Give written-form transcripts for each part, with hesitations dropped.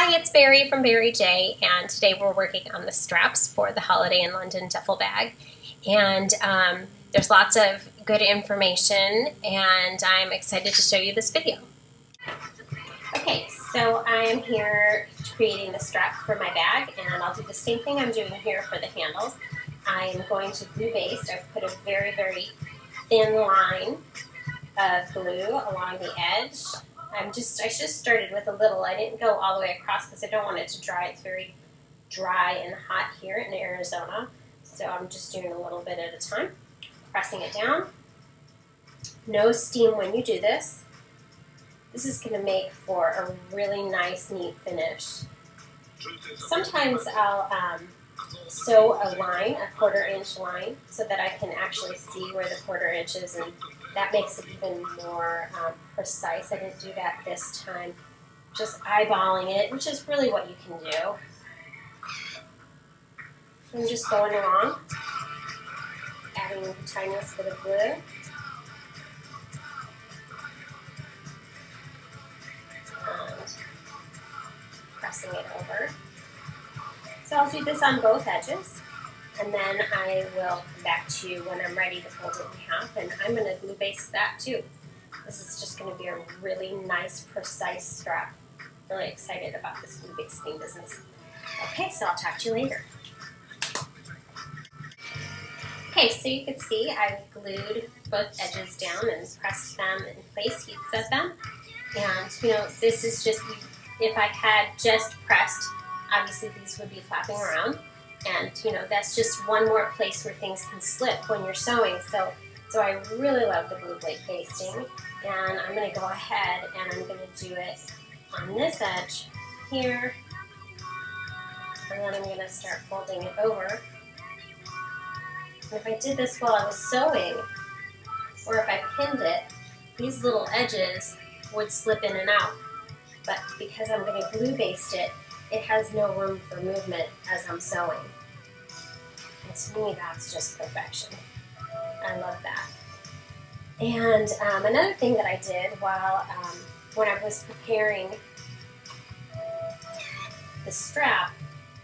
Hi, it's Bari from Bari J, and today we're working on the straps for the Holiday in London duffel bag. And there's lots of good information, and I'm excited to show you this video. Okay, so I am here creating the strap for my bag, and I'll do the same thing I'm doing here for the handles. I am going to glue baste. I've put a very, very thin line of glue along the edge. I just started with a little. I didn't go all the way across because I don't want it to dry. It's very dry and hot here in Arizona. So I'm just doing a little bit at a time, pressing it down. No steam when you do this. This is going to make for a really nice, neat finish. Sometimes I'll sew a line, a 1/4 inch line, so that I can actually see where the 1/4 inch is, and that makes it even more precise. I didn't do that this time. Just eyeballing it, which is really what you can do. I'm just going along, adding the tiniest bit of glue. And pressing it over. So I'll do this on both edges, and then I will come back to you when I'm ready to fold it in half, and I'm going to glue baste that too. This is just going to be a really nice, precise strap. Really excited about this glue basting business. Okay, so I'll talk to you later. Okay, so you can see I've glued both edges down and pressed them in place, heat set them. And, you know, this is just, if I had just pressed, obviously these would be flapping around. And, you know, that's just one more place where things can slip when you're sewing. So I really love the glue basting. And I'm going to go ahead and I'm going to do it on this edge here. And then I'm going to start folding it over. And if I did this while I was sewing, or if I pinned it, these little edges would slip in and out. But because I'm going to glue baste it, it has no room for movement as I'm sewing. And to me, that's just perfection. I love that. And another thing that I did while when I was preparing the strap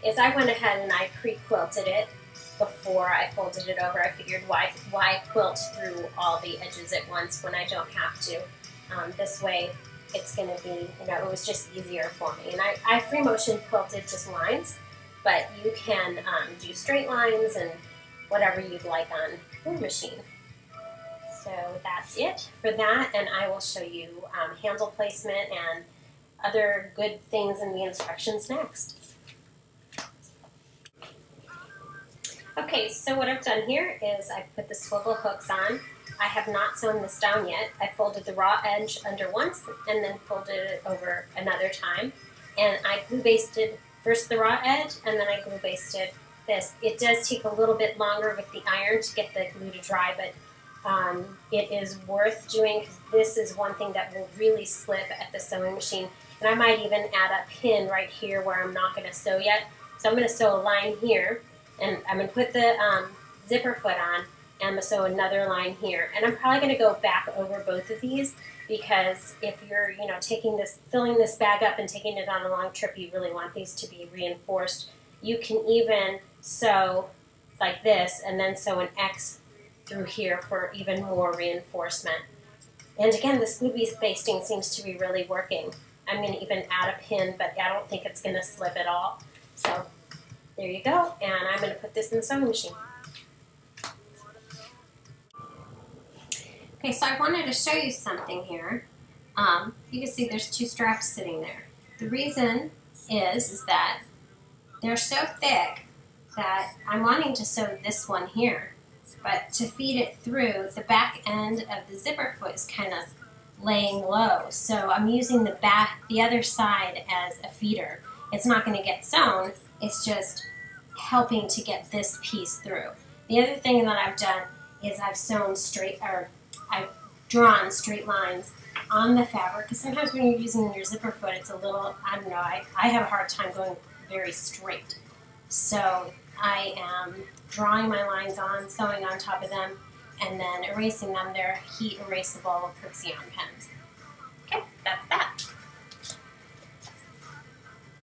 is I went ahead and I pre-quilted it before I folded it over. I figured why quilt through all the edges at once when I don't have to. This way it's going to be, you know, it was just easier for me. And I free motion quilted just lines, but you can do straight lines and whatever you'd like on your machine. So that's it for that, and I will show you handle placement and other good things in the instructions next. Okay, so what I've done here is I've put the swivel hooks on. I have not sewn this down yet. I folded the raw edge under once and then folded it over another time. And I glue basted first the raw edge and then I glue basted this. It does take a little bit longer with the iron to get the glue to dry, but it is worth doing because this is one thing that will really slip at the sewing machine. And I might even add a pin right here where I'm not going to sew yet. So I'm going to sew a line here, and I'm going to put the zipper foot on, and I'm going to sew another line here. And I'm probably going to go back over both of these because if you're, you know, filling this bag up and taking it on a long trip, you really want these to be reinforced. You can even sew like this and then sew an X through here for even more reinforcement. And again, this glue basting seems to be really working. I'm going to even add a pin, but I don't think it's going to slip at all. So there you go, and I'm going to put this in the sewing machine. Okay, so I wanted to show you something here. You can see there's two straps sitting there. The reason is that they're so thick that I'm wanting to sew this one here. But to feed it through, the back end of the zipper foot is kind of laying low. So I'm using the other side as a feeder. It's not going to get sewn, it's just helping to get this piece through. The other thing that I've done is I've drawn straight lines on the fabric, because sometimes when you're using your zipper foot, it's a little, I don't know, I have a hard time going very straight. So I am drawing my lines on, sewing on top of them, and then erasing them. They're heat erasable Frixion pens. Okay, that's that.